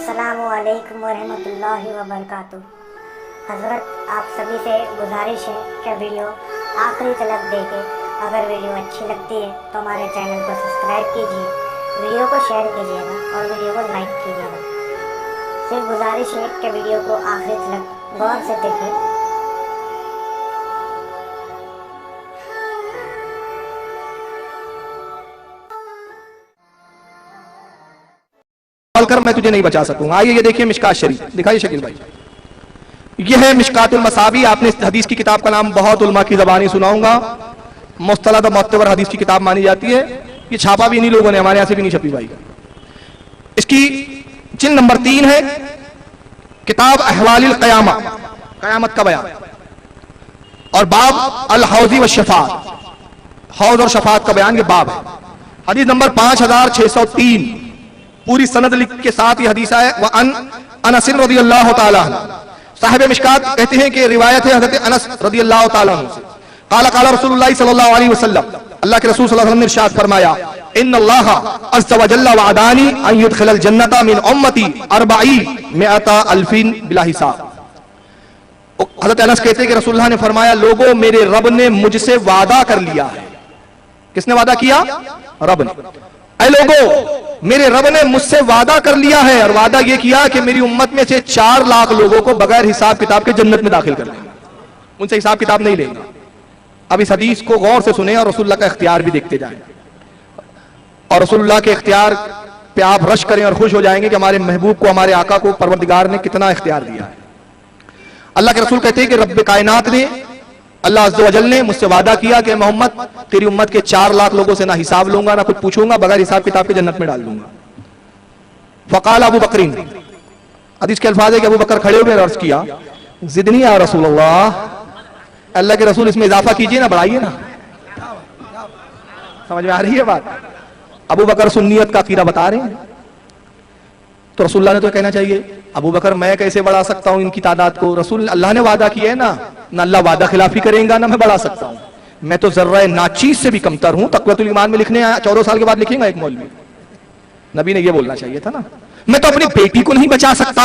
अस्सलामु अलैकुम वरहमतुल्लाहि वबरकातुह। हज़रत आप सभी से गुजारिश है कि वीडियो आखिरी तक देखें। अगर वीडियो अच्छी लगती है तो हमारे चैनल को सब्सक्राइब कीजिए, वीडियो को शेयर कीजिएगा और वीडियो को लाइक कीजिएगा। सिर्फ गुजारिश है कि वीडियो को आखिरी तक गौर से देखें। कर मैं तुझे नहीं बचा सकूंगा। आइए ये देखिए मिशकात शरीफ, दिखाइए शकील भाई। यह है मिशकातुल मसाबी। आपने इस हदीस की किताब का नाम बहुत उलमा की ज़बानी सुनाऊंगा। मुस्तलद और मुअत्तबर हदीस की किताब मानी जाती है। ये छापा भी इन्हीं लोगों ने, हमारे यहां से भी नहीं छपी भाई। इसकी चिन्ह नंबर 3 है किताब अहवालिल क़यामा, क़यामत का बयान, और बाब अल हौज़ी व शफ़ाअत, हौज़ और शफ़ाअत का बयान, ये बाब है। हदीस नंबर 5603 पूरी सनद लिख के साथ ये हदीस है। वह अनस रज़ियल्लाहु ताला अन्हु, साहिब मिशकात कहते हैं कि रिवायत है हज़रत अनस रज़ियल्लाहु ताला अन्हु से। क़ाला क़ाला रसूलुल्लाह सल्लल्लाहु अलैहि वसल्लम, अल्लाह के रसूल सल्लल्लाहु अलैहि वसल्लम ने इरशाद फरमाया, इन्नल्लाह अज़्ज़ व जल्ल वअदानी अन युदखिलल जन्नता मिन उम्मती 40 अल्फिन बिला हिसाब। हज़रत अनस कहते हैं कि रसूलुल्लाह ने फरमाया, लोगों मेरे रब ने मुझसे वादा कर लिया है। किसने वादा किया? रब ने। ऐ लोगों, मेरे रब ने मुझसे वादा कर लिया है, और वादा यह किया कि मेरी उम्मत में से 4 लाख लोगों को बगैर हिसाब किताब के जन्नत में दाखिल कर लेंगे, उनसे हिसाब किताब नहीं लेंगे। अब इस हदीस को गौर से सुने और रसूलुल्लाह का इख्तियार भी देखते जाएं, और रसूलुल्लाह के इख्तियार पे आप रश करें और खुश हो जाएंगे कि हमारे महबूब को, हमारे आका को परवरदिगार ने कितना इख्तियार दिया है। अल्लाह के रसूल कहते हैं कि रब्बे कायनात ने, अल्लाह अज़्ज़ व जल ने मुझसे वादा किया कि मोहम्मद तेरी उम्मत के 4 लाख लोगों से ना हिसाब लूंगा, ना कुछ पूछूंगा, बगैर हिसाब किताब के जन्नत में डाल दूंगा। फ़क़ाल अबू बकरीन, हदीस के अल्फाज है कि अबू बकर खड़े हो गए और अर्ज़ किया, ज़िदनी या रसूलल्लाह, अल्लाह के रसूल इसमें इजाफा कीजिए ना, बढ़ाइए ना। समझ में आ रही है बात? अबू बकर सुन्नियत का अकीदा बता रहे हैं, तो रसूलुल्लाह ने तो कहना चाहिए, अबू बकर मैं कैसे बढ़ा सकता हूं इनकी तादाद को? रसूल, अल्लाह ने वादा किया है ना, ना अल्लाह वादा खिलाफी करेगा, ना मैं बढ़ा सकता हूं। मैं तो जर्रा नाचीज से भी कमतर हूं। तक़वतुल ईमान में लिखने 14 साल के बाद लिखेगा एक मौलवी। नबी ने यह बोलना चाहिए था ना। मैं तो अपनी बेटी को नहीं बचा सकता,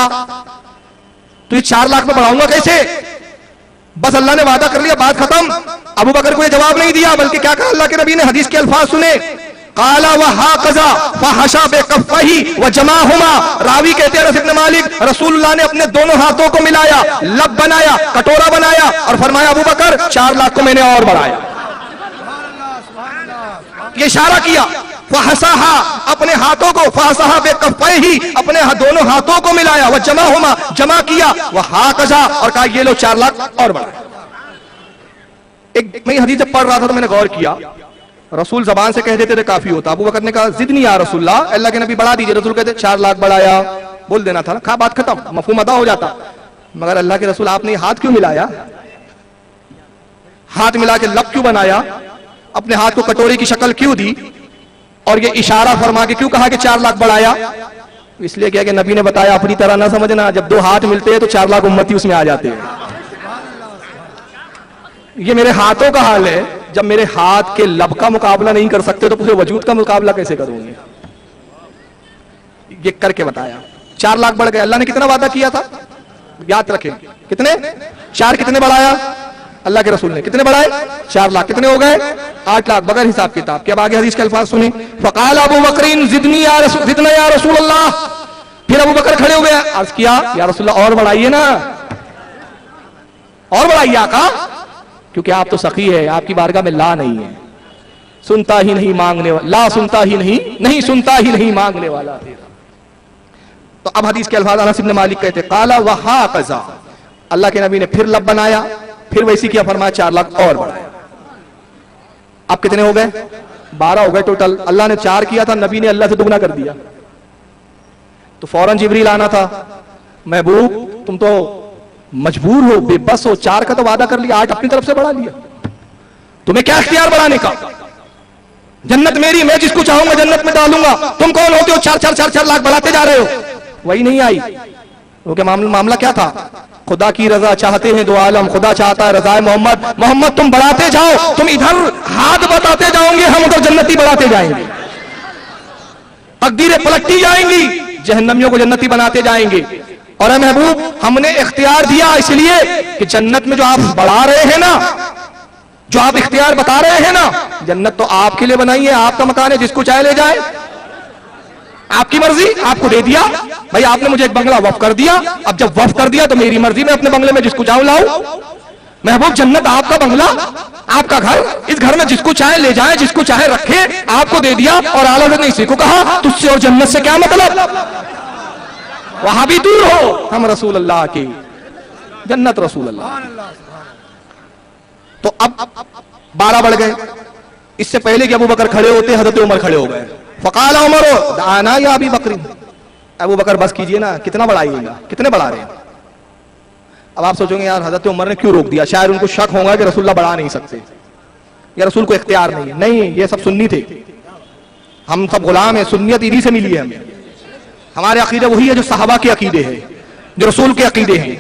तो ये 4 लाख में बढ़ाऊंगा कैसे? बस अल्लाह ने वादा कर लिया, बात खत्म। अबू बकर को यह जवाब नहीं दिया, बल्कि क्या कहा अल्लाह के नबी ने? हदीस के अल्फाज सुने, काला व हाकज़ा फहशा बेकफ़ही व जमाहुमा। रावी कहते हैं अनस इब्न मालिक, रसूलुल्लाह ने अपने दोनों हाथों को मिलाया, लब बनाया, कटोरा बनाया, और फरमाया, अबू बकर 4 लाख को मैंने और बढ़ाया। ये इशारा किया, फहसाहा, अपने हाथों को, फहसाहा बेकफ़ही, अपने दोनों हाथों को मिलाया, व जमाहुमा, जमा किया, व हाकज़ा, और कहा ये लो 4 लाख और बढ़ाया। एक मैं हदीस जब पढ़ रहा था तो मैंने गौर किया, रसूल जबान से कह देते थे काफी होता। अबू बकर ने कहा, ज़िदनी या रसूलल्लाह, अल्लाह के नबी बढ़ा दीजिए। रसूल कहते 4 लाख बढ़ाया, बोल देना था ना, खा बात खत्म, मफहूम अदा हो जाता। मगर अल्लाह के रसूल आपने हाथ क्यों मिलाया? हाथ मिला के लब क्यों बनाया? अपने हाथ को कटोरे की शक्ल क्यों दी? और ये इशारा फरमा के क्यों कहा कि 4 लाख बढ़ाया? इसलिए क्या कि नबी ने बताया, अपनी तरह ना समझना, जब 2 हाथ मिलते हैं तो 4 लाख उम्मती उसमें आ जाते हैं। ये मेरे हाथों का हाल है, जब मेरे हाथ के लब का मुकाबला नहीं कर सकते तो पूरे वजूद का मुकाबला कैसे करूंगे? ये करके बताया। 4 लाख बढ़ गए। अल्लाह ने कितना वादा किया था? याद रखें, कितने? 4 कितने बढ़ाया? अल्लाह के रसूल ने कितने बढ़ाए? 4 लाख। कितने हो गए? 8 लाख बगैर हिसाब किताब के। अब आगे हदीस के अल्फाज सुने, फ़क़ाल अबू बकरीन ज़िदनी या रसूलल्लाह। फिर अबू बकर खड़े हो गए, अर्ज किया, या रसूलल्लाह और बढ़ाइए ना, और बढ़ाइए आका, क्योंकि आप तो सखी है, आपकी बारगाह में ला नहीं है, सुनता ही नहीं मांगने वाला, ला सुनता ही नहीं, नहीं सुनता ही नहीं मांगने वाला तेरा। तो अब हदीस के अल्फाज अनस इब्न मालिक कहते, काला व हाकज़ा, अल्लाह के नबी ने फिर लब बनाया, फिर वैसी किया, फरमाया 4 लाख और बढ़ाया। अब कितने हो गए? 12 हो गए टोटल। अल्लाह ने 4 किया था, नबी ने अल्लाह से दुगना कर दिया। तो फौरन जिब्रील आना था, महबूब तुम तो मजबूर हो, बेबस हो, 4 का तो वादा कर लिया, 8 अपनी तरफ से बढ़ा लिया, तुम्हें क्या इख्तियार बढ़ाने का? जन्नत मेरी, मैं जिसको चाहूंगा जन्नत में डालूंगा, तुम कौन होते हो 4 लाख बढ़ाते जा रहे हो? वही नहीं आई। वो क्या मामला क्या था? खुदा की रजा चाहते हैं दो आलम, खुदा चाहता है रजाए मोहम्मद। मोहम्मद तुम बढ़ाते जाओ, तुम इधर हाथ बताते जाओगे, हम उधर जन्नती बढ़ाते जाएंगे, तकदीरें पलटती जाएंगी, जहन्नमियों को जन्नती बनाते जाएंगे। और ए महबूब, हमने इख्तियार दिया इसलिए कि जन्नत में जो आप बढ़ा रहे हैं ना, जो आप इख्तियार बता रहे हैं ना, जन्नत तो आपके लिए बनाई है, आपका मकान है, जिसको चाहे ले जाए, आपकी मर्जी, आपको दे दिया। भाई आपने मुझे एक बंगला वफ कर दिया, अब जब वफ कर दिया तो मेरी मर्जी, मैं अपने बंगले में जिसको चाहूं लाऊं। महबूब, जन्नत आपका बंगला, आपका घर, इस घर में जिसको चाहे ले जाए, जिसको चाहे रखे, आपको दे दिया। और आला हज़रत ने इसी को कहा तुझसे और जन्नत से क्या मतलब, वहां भी दूर हो, हम रसूल अल्लाह की जन्नत, रसूल अल्लाह। तो अब 12 बढ़ गए। इससे पहले कि अबू बकर खड़े होते हजरत उमर खड़े हो गए। फकाला उमर दाना या अबी बकरी, अबू बकर बस कीजिए ना, कितना बढ़ाइएगा, कितने बढ़ा रहे हैं। अब आप सोचोगे यार हजरत उमर ने क्यों रोक दिया, शायद उनको शक होगा कि रसूलुल्लाह बढ़ा नहीं सकते या रसूल को इख्तियार नहीं है। नहीं, ये सब सुन्नी थे, हम सब गुलाम है, सुन्नियत इन्हीं से मिली है हमें। हमारे अकीदे वही है जो सहाबा के अकीदे हैं, जो रसूल के अकीदे हैं।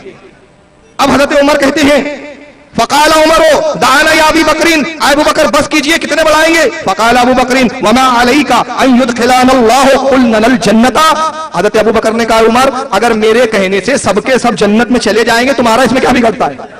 अब हजरत उमर कहते हैं फकाला उमरो दाना या अबी बकरीन, अबू बकर बस कीजिए, कितने बढ़ाएंगे। फकाला अबू बकरीन वमा अलैका अन युदखिलानल्लाहु कुल्लनल जन्नता, हजरत अबू बकर ने कहा उमर, अगर मेरे कहने से सबके सब जन्नत में चले जाएंगे, तुम्हारा इसमें क्या बिगड़ता है।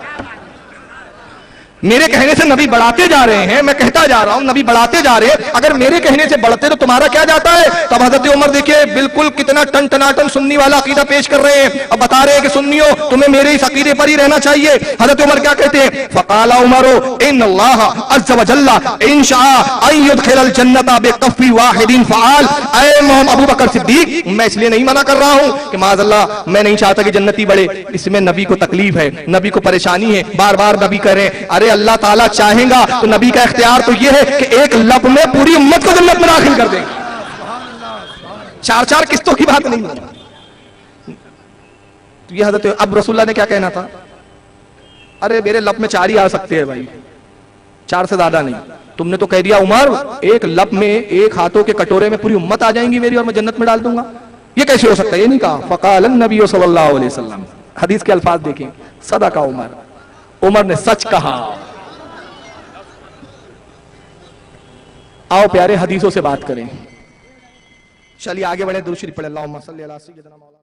मेरे कहने से नबी बढ़ाते जा रहे हैं, मैं कहता जा रहा हूं नबी बढ़ाते जा रहे हैं, अगर मेरे कहने से बढ़ते तो तुम्हारा क्या जाता है। तब हजरत उमर देखिए बिल्कुल कितना टन सुन्नी वाला अकीदा पेश कर रहे हैं। अब बता रहे हैं कि सुन्नियों तुम्हें मेरे इस अकीदे पर ही रहना चाहिए। हजरत उमर क्या कहते हैं, फकाला उमरो इन्नल्लाह अज़्ज़ व जल्ला इन शाअ अन युदखिलल जन्नता बिकफ़ी वाहिदिन फ़आल। ऐ मोहम्मद अबू बकर सिद्दीक, मैं इसलिए नहीं मना कर रहा हूं कि माज़अल्लाह मैं नहीं चाहता कि जन्नती बढ़े, इसमें नबी को तकलीफ है, नबी को परेशानी है, बार बार नबी कह रहे हैं। अरे अल्लाह ताला चाहेगा तो नबी का इख्तियार तो यह है कि एक लब में पूरी उम्मत को जन्नत में दाखिल कर देगा। 4-4 किस्तों की बात नहीं है। तो ये हजरत अब रसूलुल्लाह ने क्या कहना था, अरे मेरे लब में 4 ही आ सकते हैं भाई, 4 से ज्यादा नहीं। तुमने तो कह दिया उमर एक लब में, एक हाथों के कटोरे में पूरी उम्मत आ जाएंगी मेरी और मैं जन्नत में डाल दूंगा, ये कैसे हो सकता है। ये नहीं कहा। फ़क़ालन नबी सल्लल्लाहु अलैहि वसल्लम, हदीस के अल्फाज देखें, सदका उमर, उमर ने सच कहा। आओ प्यारे हदीसों से बात करें। चलिए आगे बढ़े, दुरूद शरीफ पढ़े। अल्लाहुम्मा सल्ली अला सय्यिदिना मौलाना।